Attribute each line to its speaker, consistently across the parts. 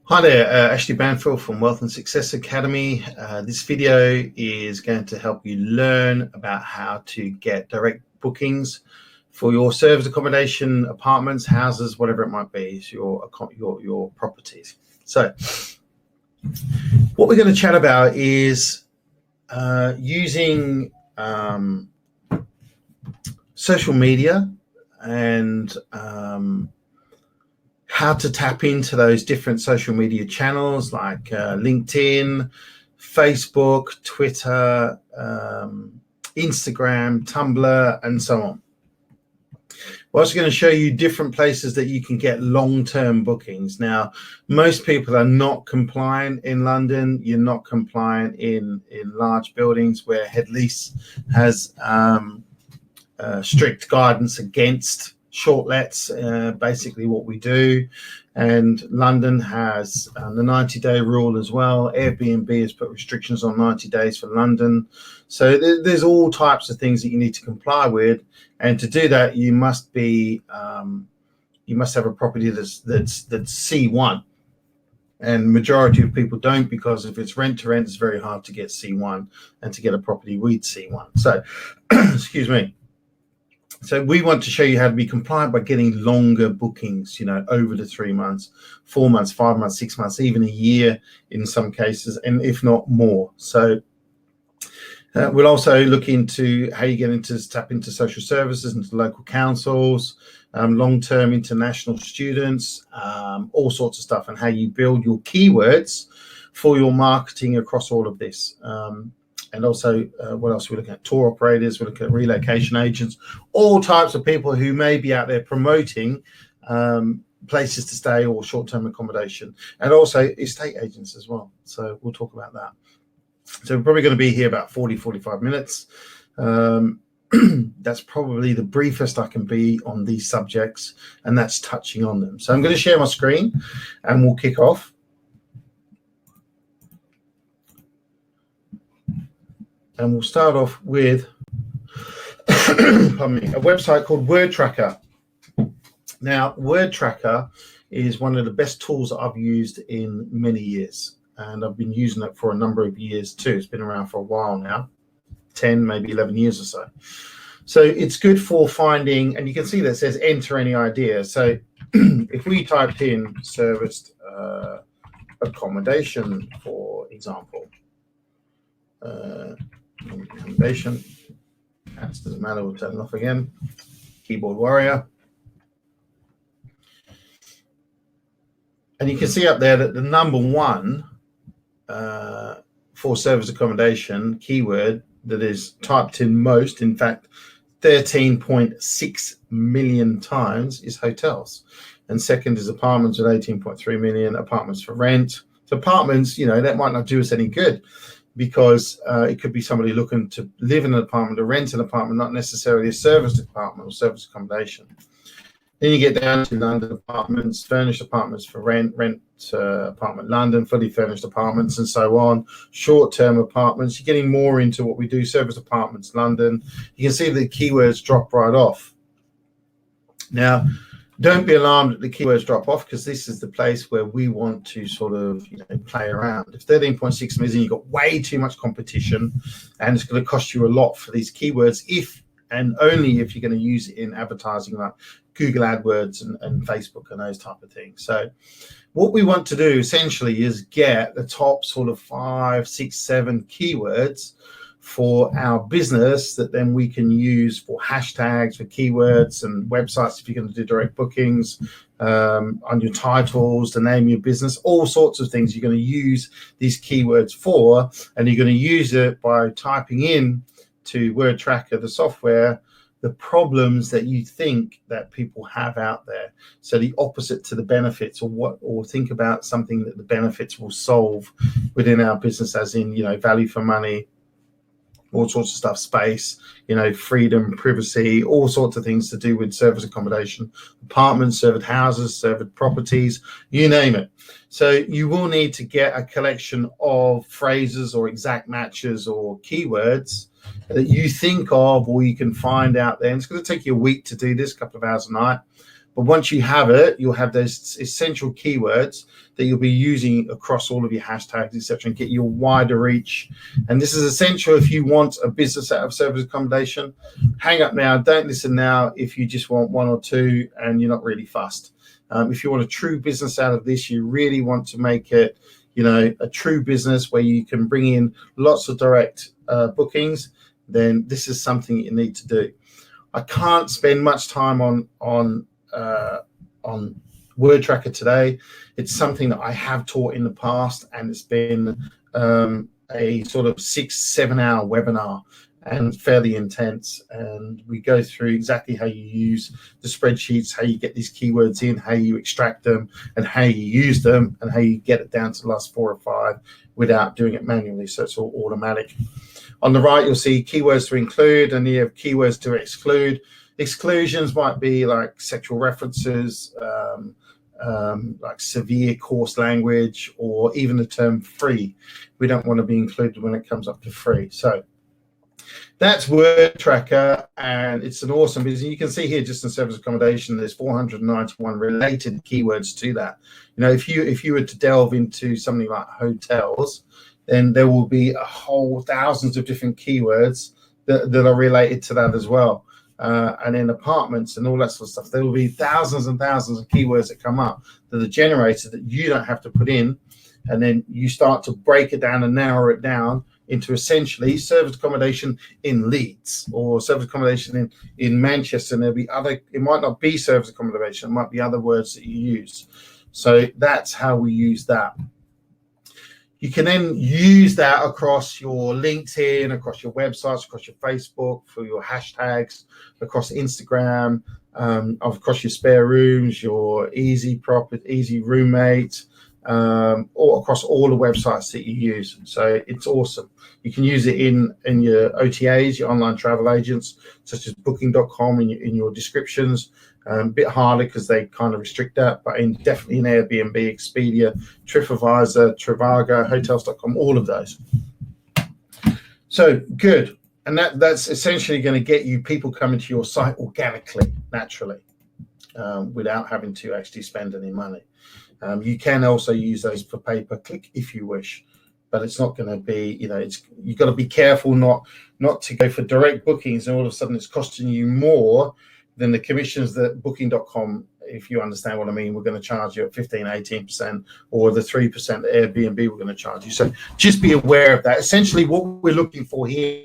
Speaker 1: Hi there, Ashley Banfield from Wealth and Success Academy. This video is going to help you learn about how to get direct bookings for your service accommodation, apartments, houses, whatever it might be, your properties. So what we're going to chat about is using social media and how to tap into those different social media channels like LinkedIn, Facebook, Twitter, Instagram, Tumblr, and so on. We're also going to show you different places that you can get long-term bookings. Now, most people are not compliant in London. You're not compliant in large buildings where head lease has strict guidance against short lets, basically what we do. And London has the 90-day rule as well. Airbnb has put restrictions on 90 days for London. So there's all types of things that you need to comply with. And to do that, you must be you must have a property that's C1. And majority of people don't, because if it's rent to rent, it's very hard to get C1, and to get a property with C1. So excuse me. So we want to show you how to be compliant by getting longer bookings, over the 3 months, 4 months, 5 months, 6 months, even a year in some cases, and if not more. So we'll also look into how you tap into social services, into local councils, long-term international students, all sorts of stuff, and how you build your keywords for your marketing across all of this. And also, what else we're looking at? Tour operators, we're looking at relocation agents, all types of people who may be out there promoting places to stay or short-term accommodation, and also estate agents as well. So we'll talk about that. So we're probably going to be here about 45 minutes. That's probably the briefest I can be on these subjects, and that's touching on them. So I'm going to share my screen and we'll kick off. And we'll start off with pardon me, a website called Word Tracker. Now, Word Tracker is one of the best tools that I've used in many years, and I've been using it for a number of years too. It's been around for a while now, 10, maybe 11 years or so. So it's good for finding, and you can see that it says enter any idea. So if we typed in serviced accommodation, for example, accommodation, that doesn't matter, we'll turn it off again, keyboard warrior. And you can see up there that the number one for service accommodation keyword that is typed in most, in fact 13.6 million times, is hotels, and second is apartments with 18.3 million, apartments for rent. So apartments, that might not do us any good, because it could be somebody looking to live in an apartment or rent an apartment, not necessarily a serviced apartment or service accommodation. Then you get down to London apartments, furnished apartments for rent, apartment London, fully furnished apartments, and so on. Short-term apartments, you're getting more into what we do, service apartments London. You can see the keywords drop right off. Now, don't be alarmed that the keywords drop off, because this is the place where we want to sort of play around. If 13.6 million, you've got way too much competition, and it's going to cost you a lot for these keywords, if and only if you're going to use it in advertising like Google AdWords and Facebook and those type of things. So what we want to do essentially is get the top sort of 5, 6, 7 keywords for our business that then we can use for hashtags, for keywords and websites, if you're going to do direct bookings, on your titles, the name of your business, all sorts of things you're going to use these keywords for. And you're going to use it by typing in to Word Tracker, the software, the problems that you think that people have out there. So the opposite to the benefits, or think about something that the benefits will solve within our business, as in, value for money, all sorts of stuff, space, freedom, privacy, all sorts of things to do with service accommodation, apartments, serviced houses, serviced properties, you name it. So you will need to get a collection of phrases or exact matches or keywords that you think of, or you can find out there. And it's going to take you a week to do this, a couple of hours a night. But once you have it, you'll have those essential keywords that you'll be using across all of your hashtags, etc., and get your wider reach. And this is essential if you want a business out of service accommodation. Hang up now, don't listen now if you just want one or two and you're not really fussed. If you want a true business out of this, you really want to make it, a true business where you can bring in lots of direct bookings, then this is something you need to do. I can't spend much time on Word Tracker today. It's something that I have taught in the past, and it's been a sort of 6-7 hour webinar and fairly intense. And we go through exactly how you use the spreadsheets, how you get these keywords in, how you extract them, and how you use them, and how you get it down to the last 4 or 5 without doing it manually. So it's all automatic. On the right, you'll see keywords to include, and you have keywords to exclude. Exclusions might be like sexual references, like severe coarse language, or even the term free. We don't want to be included when it comes up to free. So that's Word Tracker, and it's an awesome business. You can see here, just in service accommodation, there's 491 related keywords to that. If you were to delve into something like hotels, then there will be a whole thousands of different keywords that are related to that as well. And in apartments and all that sort of stuff, there will be thousands and thousands of keywords that come up that are generated that you don't have to put in. And then you start to break it down and narrow it down into essentially service accommodation in Leeds or service accommodation in Manchester. And there'll be it might not be service accommodation, it might be other words that you use. So that's how we use that. You can then use that across your LinkedIn, across your websites, across your Facebook, for your hashtags, across Instagram, across your spare rooms, your easy roommate, or across all the websites that you use. So it's awesome. You can use it in your OTAs, your online travel agents, such as Booking.com, in your descriptions. A bit harder because they kind of restrict that, but definitely in Airbnb, Expedia, TripAdvisor, Trivago, Hotels.com, all of those. So good. And that's essentially going to get you people coming to your site organically, naturally, without having to actually spend any money. You can also use those for pay-per-click if you wish, but it's not going to be, you've got to be careful not to go for direct bookings and all of a sudden it's costing you more than the commissions that Booking.com, if you understand what I mean, we're going to charge you at 15-18%, or the 3% that Airbnb we're going to charge you. So just be aware of that. Essentially, what we're looking for here,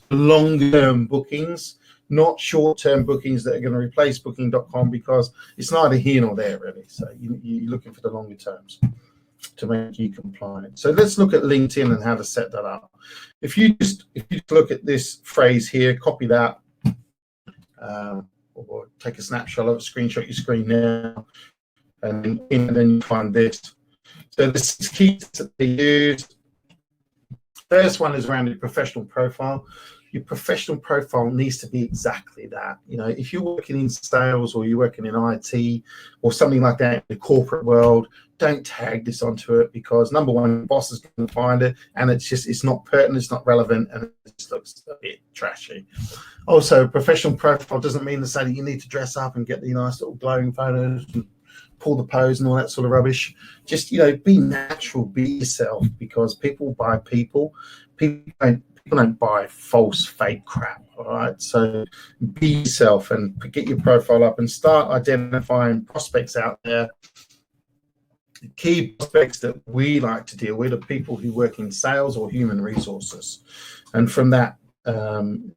Speaker 1: long-term bookings, not short-term bookings that are going to replace Booking.com, because it's neither here nor there, really. So you're looking for the longer terms to make you compliant. So let's look at LinkedIn and how to set that up. If you just look at this phrase here, copy that, or take a snapshot of it, screenshot your screen now, and then you find this. So the 6 keys that they use. First one is around your professional profile. Your professional profile needs to be exactly that. If you're working in sales or you're working in IT or something like that in the corporate world, don't tag this onto it, because number one, your boss is going to find it, and it's not pertinent, it's not relevant, and it just looks a bit trashy. Also, professional profile doesn't mean to say that you need to dress up and get the nice little glowing photos and pull the pose and all that sort of rubbish. Just, be natural, be yourself, because people buy people. People don't buy false, fake crap, all right? So be yourself and get your profile up and start identifying prospects out there. Key prospects that we like to deal with are people who work in sales or human resources. And from that,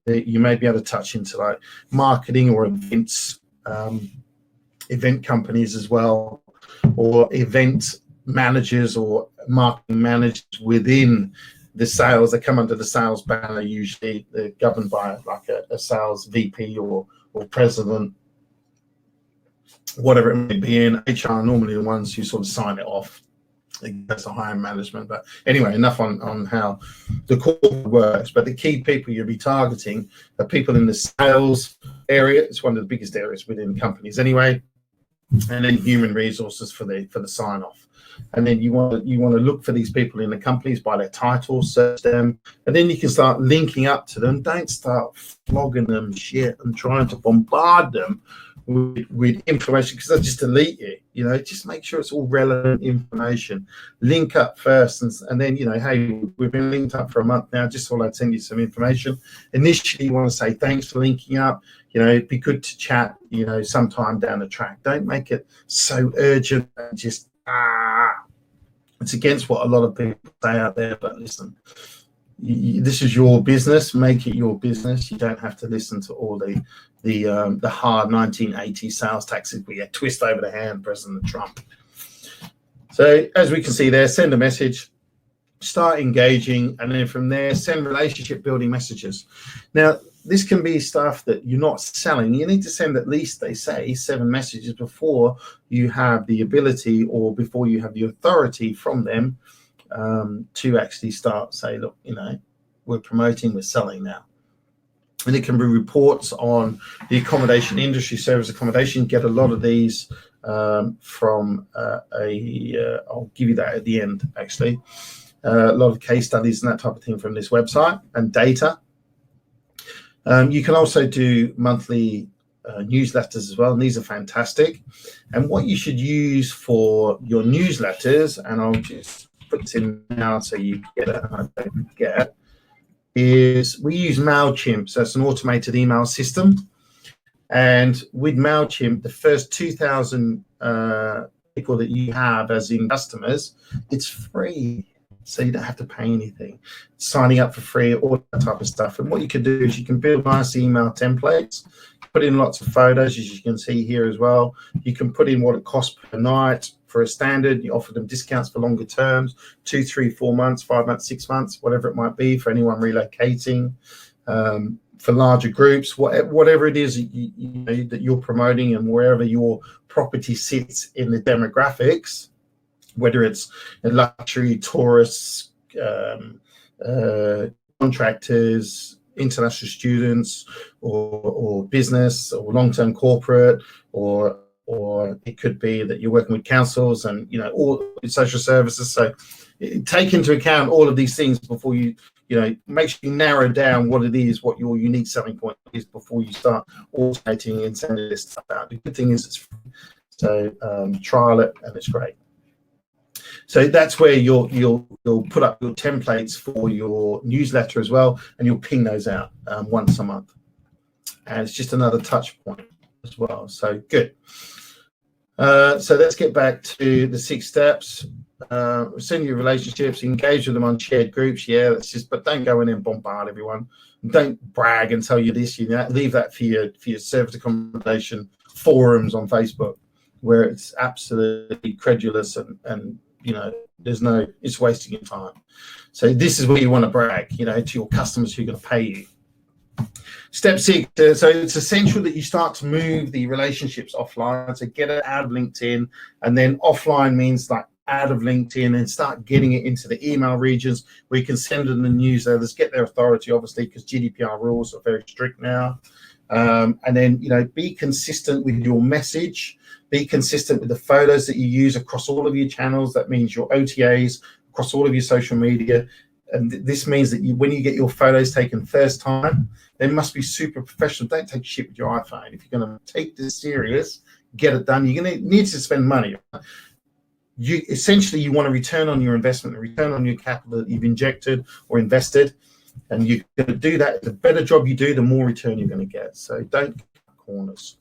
Speaker 1: you may be able to touch into like marketing or events, event companies as well, or event managers or marketing managers within the sales. They come under the sales banner. Usually they're governed by like a sales VP or president, whatever it may be. In HR are normally the ones who sort of sign it off. That's the higher management. But anyway, enough on how the core works. But the key people you'll be targeting are people in the sales area. It's one of the biggest areas within companies anyway. And then human resources for the sign off. And then you want to look for these people in the companies by their titles, search them, and then you can start linking up to them. Don't start flogging them shit and trying to bombard them with information, because they'll just delete it. Just make sure it's all relevant information. Link up first, and then, hey, we've been linked up for a month now, just thought I'd send you some information. Initially, you want to say thanks for linking up. It'd be good to chat, sometime down the track. Don't make it so urgent and just it's against what a lot of people say out there. But listen, this is your business. Make it your business. You don't have to listen to all the hard 1980s sales tactics where you twist over the hand President Trump. So as we can see there, send a message, start engaging, and then from there, send relationship building messages. Now, this can be stuff that you're not selling. You need to send at least, they say, 7 messages before you have the ability, or before you have the authority from them to actually start, say, look, we're promoting, we're selling now. And it can be reports on the accommodation industry, service accommodation. Get a lot of these from I'll give you that at the end, actually. A lot of case studies and that type of thing from this website, and data. You can also do monthly newsletters as well, and these are fantastic. And what you should use for your newsletters, and I'll just put this in now so you get it and I don't forget, is we use MailChimp. So it's an automated email system. And with MailChimp, the first 2,000 people that you have as in customers, it's free. So you don't have to pay anything. Signing up for free, all that type of stuff. And what you can do is you can build nice email templates, put in lots of photos, as you can see here as well. You can put in what it costs per night for a standard. You offer them discounts for longer terms, 2, 3, 4 months, 5 months, 6 months, whatever it might be for anyone relocating. For larger groups, whatever it is that you're promoting, and wherever your property sits in the demographics, whether it's luxury, tourists, contractors, international students, or business, or long-term corporate, or it could be that you're working with councils and all social services. So take into account all of these things before you make sure you narrow down what it is, what your unique selling point is, before you start automating and sending this stuff out. The good thing is it's free, so trial it, and it's great. So that's where you'll put up your templates for your newsletter as well, and you'll ping those out once a month. And it's just another touch point as well. So good. So let's get back to the 6 steps. Send your relationships, engage with them on shared groups. Yeah, but don't go in and bombard everyone. Don't brag and tell you this, leave that for your service accommodation forums on Facebook, where it's absolutely credulous and it's wasting your time. So this is where you want to brag, to your customers who are going to pay you. Step 6, so it's essential that you start to move the relationships offline. So get it out of LinkedIn, and then offline means like out of LinkedIn, and start getting it into the email regions where you can send them the newsletters, get their authority, obviously, because GDPR rules are very strict now. And then, be consistent with your message. Be consistent with the photos that you use across all of your channels. That means your OTAs, across all of your social media. And this means that when you get your photos taken first time, they must be super professional. Don't take shit with your iPhone. If you're going to take this serious, get it done. You're going to need to spend money. You want a return on your investment, a return on your capital that you've injected or invested. And you're going to do that. The better job you do, the more return you're going to get. So don't cut corners.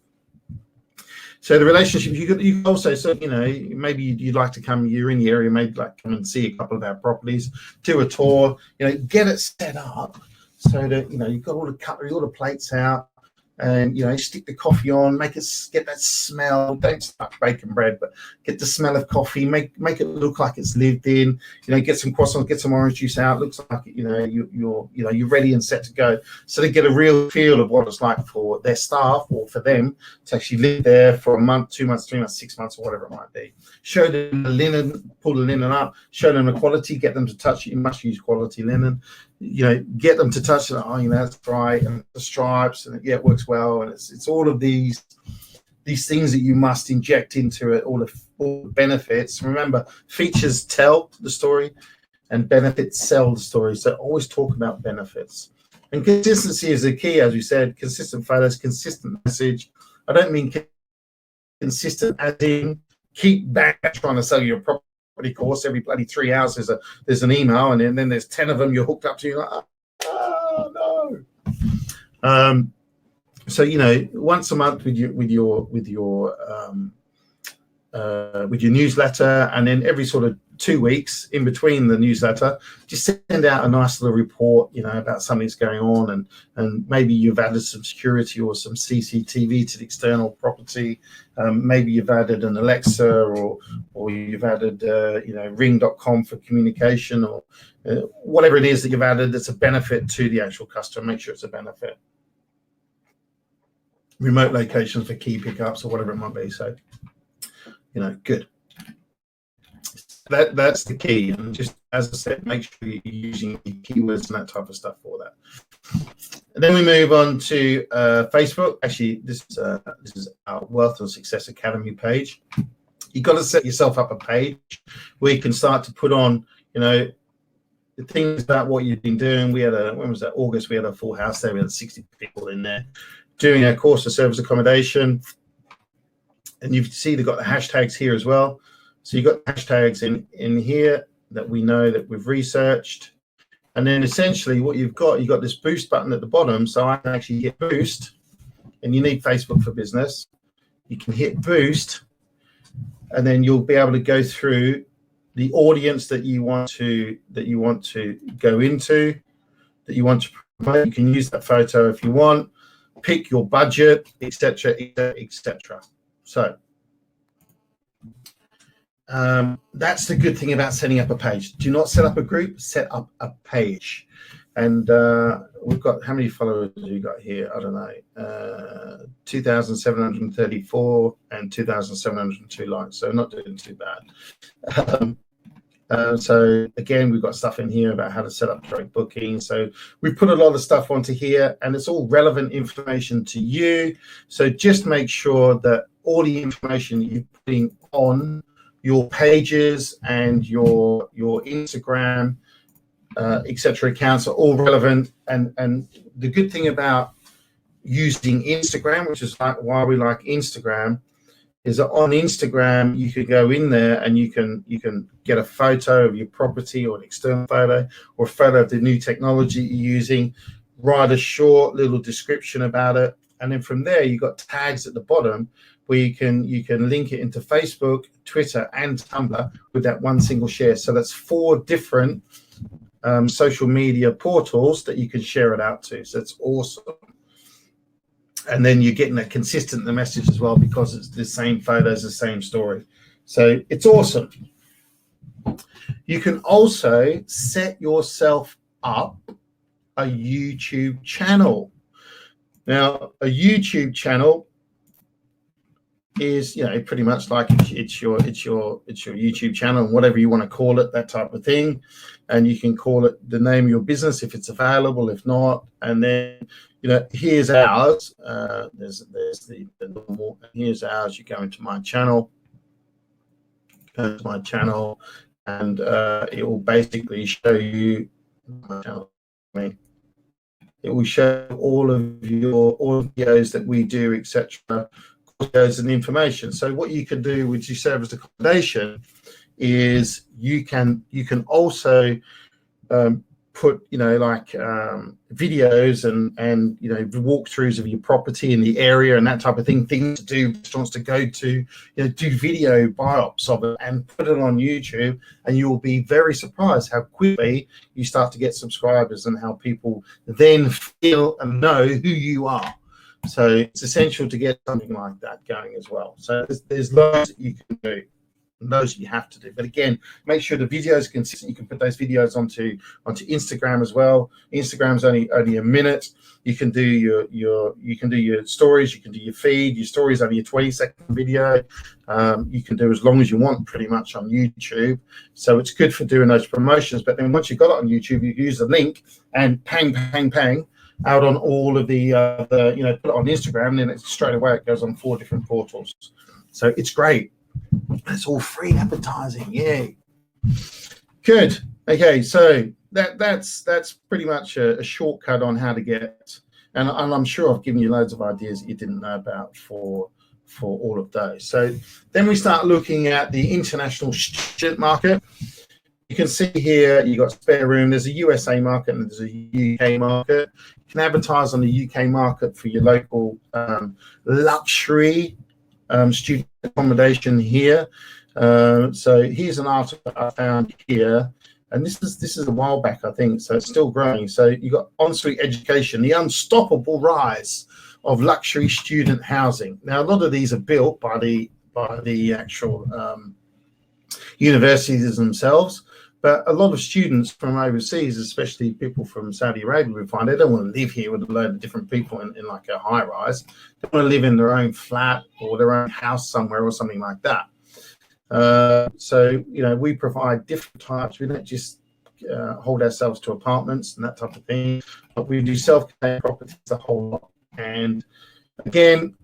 Speaker 1: So the relationship, you also, so maybe you'd like to come, you're in the area, maybe like come and see a couple of our properties, do a tour, get it set up so that you've got all the cutlery, all the plates out, and stick the coffee on, get that smell. Don't start baking bread, but get the smell of coffee, make it look like it's lived in. Get some croissants, get some orange juice out. Looks like you're ready and set to go. So they get a real feel of what it's like for their staff or for them to actually live there for a month, 2 months, 3 months, 6 months, or whatever it might be. Show them the linen, pull the linen up, show them the quality, get them to touch it. You must use quality linen. Get them to touch it. That's dry, and the stripes, and it works well. And it's all of these things that you must inject into it, all the benefits. Remember, features tell the story, and benefits sell the story. So always talk about benefits. And consistency is the key, as we said. Consistent photos, consistent message. I don't mean consistent, as in keep back trying to sell your property course. Every bloody 3 hours there's an email, and then there's 10 of them you're hooked up to. You're like, oh no. So once a month with your newsletter, and then every sort of 2 weeks in between the newsletter, just send out a nice little report, about something that's going on, and maybe you've added some security or some CCTV to the external property. Maybe you've added an Alexa, or you've added ring.com for communication, or whatever it is that you've added that's a benefit to the actual customer. Make sure it's a benefit. Remote locations for key pickups or whatever it might be. So, good. That's the key. And just as I said, make sure you're using keywords and that type of stuff for that. And then we move on to Facebook. Actually, this is our Wealth and Success Academy page. You've got to set yourself up a page where you can start to put on, the things about what you've been doing. We had when was that? August. We had a full house there. We had 60 people in there doing our course of service accommodation. And you see they've got the hashtags here as well. So you've got hashtags in here that we know that we've researched. And then essentially what you've got this boost button at the bottom. So I can actually hit boost, and you need Facebook for Business. You can hit boost, and then you'll be able to go through the audience that you want to go into, that you want to promote. You can use that photo if you want, pick your budget, etc., etc. So that's the good thing about setting up a page. Do not set up a group, set up a page. And we've got, how many followers have you got here? I don't know, 2,734 and 2,702 likes. So not doing too bad. So again, we've got stuff in here about how to set up direct booking. So we've put a lot of stuff onto here, and it's all relevant information to you. So just make sure that all the information that you're putting on your pages and your Instagram, etc. accounts are all relevant. And the good thing about using Instagram, which is like why we like Instagram, is that on Instagram you can go in there and you can get a photo of your property, or an external photo, or a photo of the new technology you're using, write a short little description about it, and then from there you've got tags at the bottom where you can link it into Facebook, Twitter, and Tumblr with that one single share. So that's 4 different social media portals that you can share it out to. So it's awesome. And then you're getting a consistent message as well, because it's the same photos, the same story. So it's awesome. You can also set yourself up a YouTube channel. Now, a YouTube channel is, pretty much like it's your YouTube channel, and whatever you want to call it, that type of thing. And you can call it the name of your business if it's available, if not. And then, here's ours. There's the normal. Here's ours. You go into my channel. Go to my channel, and it will basically show you my channel. It will show all of videos that we do, etc. Videos and information. So what you can do with your service accommodation is you can also put videos and walkthroughs of your property in the area and that type of thing, things to do, restaurants to go to, do video biops of it and put it on YouTube, and you will be very surprised how quickly you start to get subscribers and how people then feel and know who you are. So it's essential to get something like that going as well. So there's loads that you can do, and those that you have to do. But again, make sure the video is consistent. You can put those videos onto Instagram as well. Instagram's only a minute. You can do your stories. You can do your feed. Your stories only a 20-second video. You can do as long as you want, pretty much, on YouTube. So it's good for doing those promotions. But then once you've got it on YouTube, you use the link and pang out on all of the put it on Instagram, and then it's straight away it goes on 4 different portals. So it's great. It's all free advertising. Yay. Good. Okay, so that's pretty much a shortcut on how to get, and I'm sure I've given you loads of ideas that you didn't know about for for all of those. So then we start looking at the international student market. You can see here you've got spare room. There's a USA market and there's a UK market. You can advertise on the UK market for your local luxury student accommodation here. So here's an article that I found here, and this is a while back, I think, so it's still growing. So you got ensuite education, the unstoppable rise of luxury student housing. Now a lot of these are built by the actual universities themselves, but a lot of students from overseas, especially people from Saudi Arabia, we find they don't want to live here with a load of different people in like a high rise. They want to live in their own flat or their own house somewhere or something like that. So, you know, we provide different types. We don't just hold ourselves to apartments and that type of thing, but we do self-contained properties a whole lot. And again,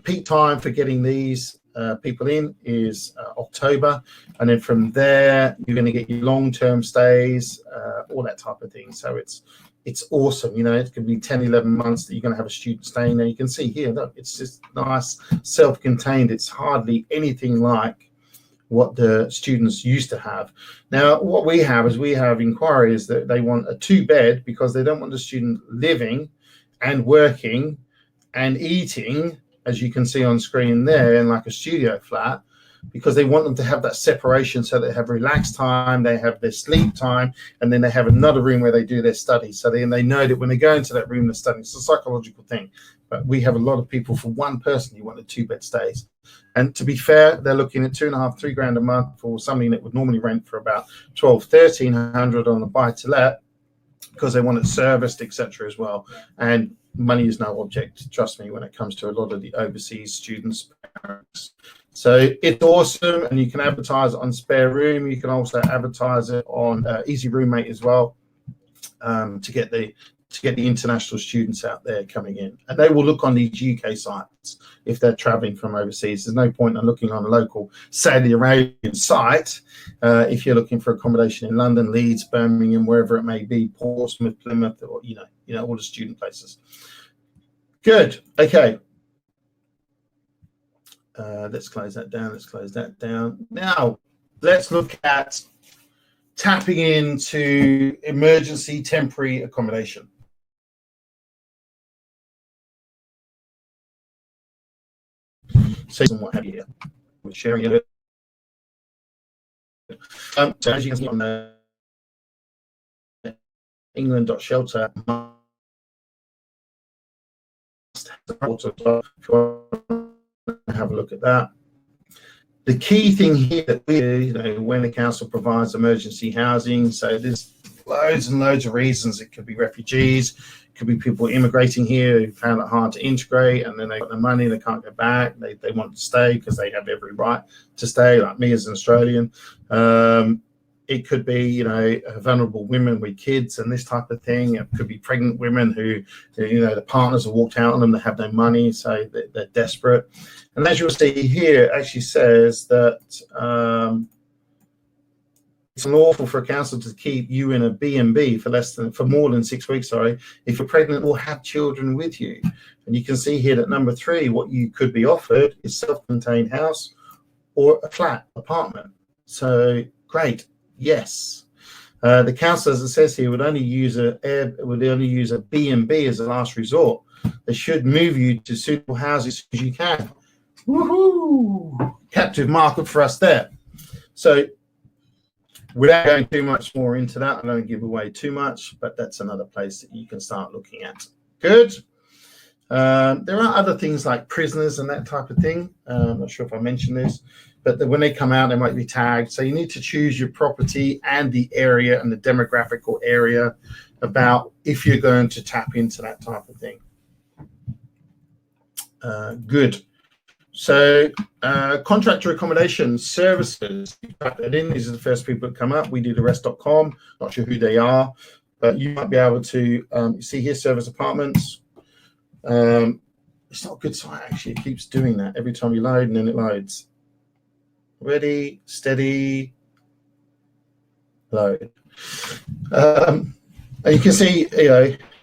Speaker 1: peak time for getting these people in is October, and then from there you're going to get your long-term stays, all that type of thing. So it's awesome. You know, it could be 10, 11 months that you're going to have a student staying there. You can see here, look, it's just nice, self-contained. It's hardly anything like what the students used to have. Now, what we have is we have inquiries that they want a 2-bed because they don't want the student living and working and eating, as you can see on screen there, in like a studio flat, because they want them to have that separation so they have relaxed time, they have their sleep time, and then they have another room where they do their studies. So they know that when they go into that room, they're studying. It's a psychological thing. But we have a lot of people, for one person, you want a 2-bed stays. And to be fair, they're looking at $2,500, $3,000 a month for something that would normally rent for about $1,200, $1,300 on a buy-to-let, because they want it serviced, etc. as well. And money is no object, trust me, when it comes to a lot of the overseas students' parents. So it's awesome, and you can advertise it on Spare Room. You can also advertise it on Easy Roommate as well, to get the international students out there coming in. And they will look on these UK sites if they're traveling from overseas. There's no point in looking on a local Saudi Arabian site if you're looking for accommodation in London, Leeds, Birmingham, wherever it may be, Portsmouth, Plymouth, or you know all the student places. Good. Okay. Let's close that down. Let's close that down. Now, let's look at tapping into emergency temporary accommodation. So what have you here? We're sharing it. So as you can see on the England.shelter, have a look at that. The key thing here that we do, you know, when the council provides emergency housing, so there's loads and loads of reasons. It could be refugees, it could be people immigrating here who found it hard to integrate, and then they got the money, they can't go back, they want to stay because they have every right to stay, like me as an Australian. It could be, you know, vulnerable women with kids and this type of thing. It could be pregnant women who, you know, the partners have walked out on them, they have no money, so they're desperate. And as you'll see here, it actually says that it's unlawful for a council to keep you in a B&B for more than 6 weeks, if you're pregnant or have children with you. And you can see here that number 3, what you could be offered is self-contained house or a flat apartment. So great. Yes, the council, as it says here, would only use a B&B as a last resort. They should move you to suitable housing as soon as you can. Woohoo! Captive market for us there. So without going too much more into that, I don't give away too much, but that's another place that you can start looking at. Good. There are other things like prisoners and that type of thing. I'm not sure if I mentioned this, but when they come out, they might be tagged. So you need to choose your property and the area and the demographical area about if you're going to tap into that type of thing. Good. So contractor accommodation services, you type that in. These are the first people that come up. We do the rest.com. Not sure who they are, but you might be able to see here, service apartments. It's not a good site, actually. It keeps doing that every time you load, and then it loads. Ready, steady, load. And you can see, you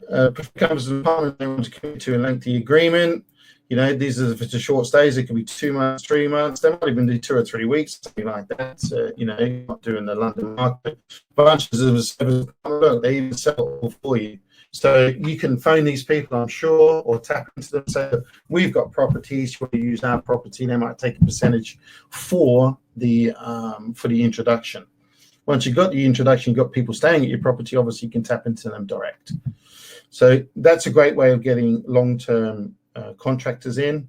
Speaker 1: know, comes to the apartment, they want to commit to a lengthy agreement. You know, these are, if it's a short stays, it can be 2 months, 3 months. They might even do 2 or 3 weeks, something like that. So, you know, you're not doing the London market. Bunches of service, look, they even sell it all for you. So you can phone these people, I'm sure, or tap into them. So we've got properties. You want to use our property, they might take a percentage for the introduction. Once you've got the introduction, you've got people staying at your property. Obviously, you can tap into them direct. So that's a great way of getting long-term contractors in.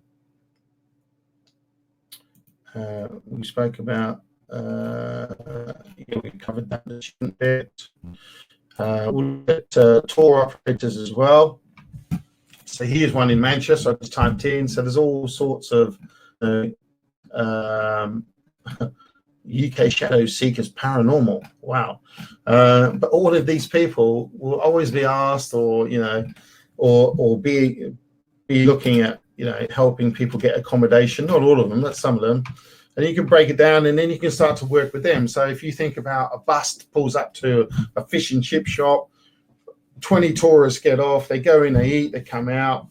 Speaker 1: We spoke about, we covered that bit. We'll look at tour operators as well. So here's one in Manchester. I just typed in. So there's all sorts of UK shadow seekers paranormal. Wow. But all of these people will always be asked, or you know, or be looking at, you know, helping people get accommodation. Not all of them, but some of them. And you can break it down, and then you can start to work with them. So if you think about a bus pulls up to a fish and chip shop, 20 tourists get off, they go in, they eat, they come out.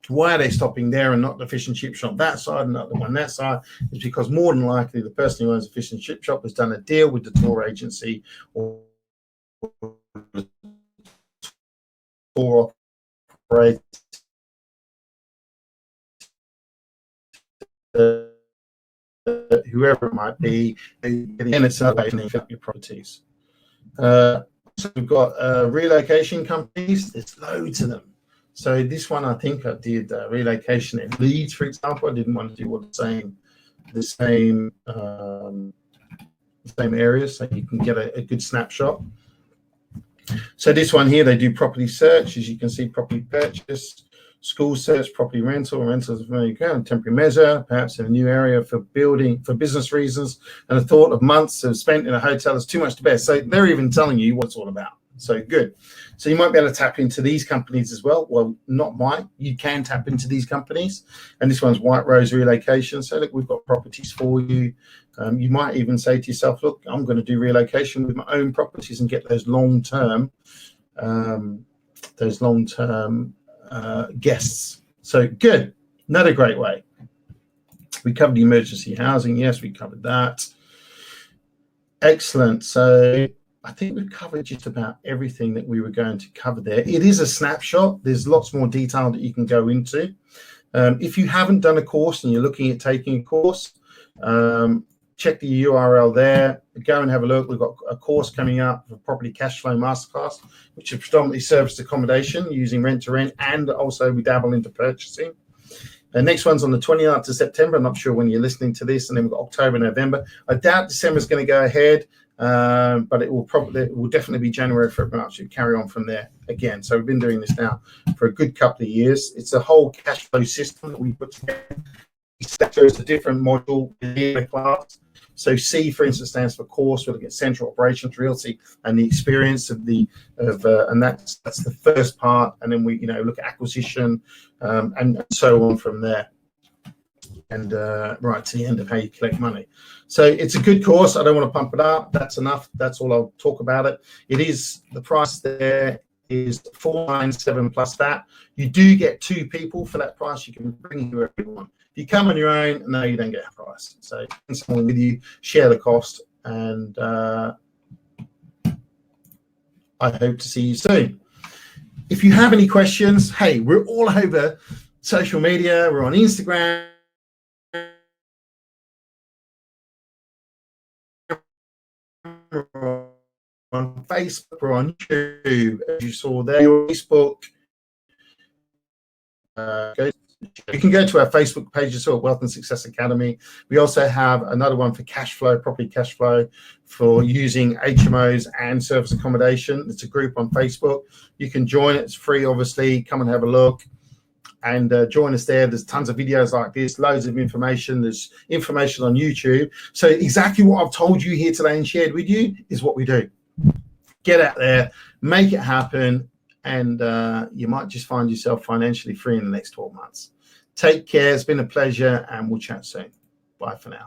Speaker 1: Why are they stopping there and not the fish and chip shop that side and not the one that side? It's because more than likely the person who owns the fish and chip shop has done a deal with the tour agency or tour operator, whoever it might be, and it's surveying your properties. So we've got relocation companies. There's loads of them. So this one, I think I did relocation in Leeds, for example. I didn't want to do all the same areas, so you can get a good snapshot. So this one here, they do property search, as you can see, property purchase, school search, property rental, rentals of temporary measure, perhaps in a new area for building, for business reasons, and the thought of months of spent in a hotel is too much to bear. So they're even telling you what it's all about. So good. So you might be able to tap into these companies as well. Well, not might. You can tap into these companies. And this one's White Rose Relocation. So look, we've got properties for you. You might even say to yourself, look, I'm going to do relocation with my own properties and get those long-term guests. So good. Another great way. We covered the emergency housing. Yes, we covered that. Excellent. So I think we've covered just about everything that we were going to cover there. It is a snapshot. There's lots more detail that you can go into. If you haven't done a course and you're looking at taking a course, check the URL there. Go and have a look. We've got a course coming up for Property Cash Flow Masterclass, which is predominantly serviced accommodation using rent-to-rent, and also we dabble into purchasing. The next one's on the 29th of September. I'm not sure when you're listening to this. And then we've got October, November. I doubt December's going to go ahead. But it will definitely be January, February, March. You carry on from there again. So we've been doing this now for a good couple of years. It's a whole cash flow system that we put together. There's a different module in the class. So C, for instance, stands for course. We'll look at central operations, realty, and the experience of and that's the first part. And then we look at acquisition and so on from there. And right to the end of how you collect money. So it's a good course. I don't want to pump it up. That's enough. That's all I'll talk about it. It is, the price there is $497 plus that. You do get 2 people for that price. You can bring whoever you want. If you come on your own, no, you don't get a price. So bring someone with you, share the cost, and I hope to see you soon. If you have any questions, hey, we're all over social media. We're on Instagram. On Facebook or on YouTube, as you saw there. Facebook, you can go to our Facebook page as well, Wealth and Success Academy. We also have another one for cash flow, property cash flow, for using HMOs and service accommodation. It's a group on Facebook. You can join it. It's free, obviously. Come and have a look and join us there. There's tons of videos like this, loads of information. There's information on YouTube. So exactly what I've told you here today and shared with you is what we do. Get out there, make it happen, and you might just find yourself financially free in the next 12 months. Take care. It's been a pleasure, and we'll chat soon. Bye for now.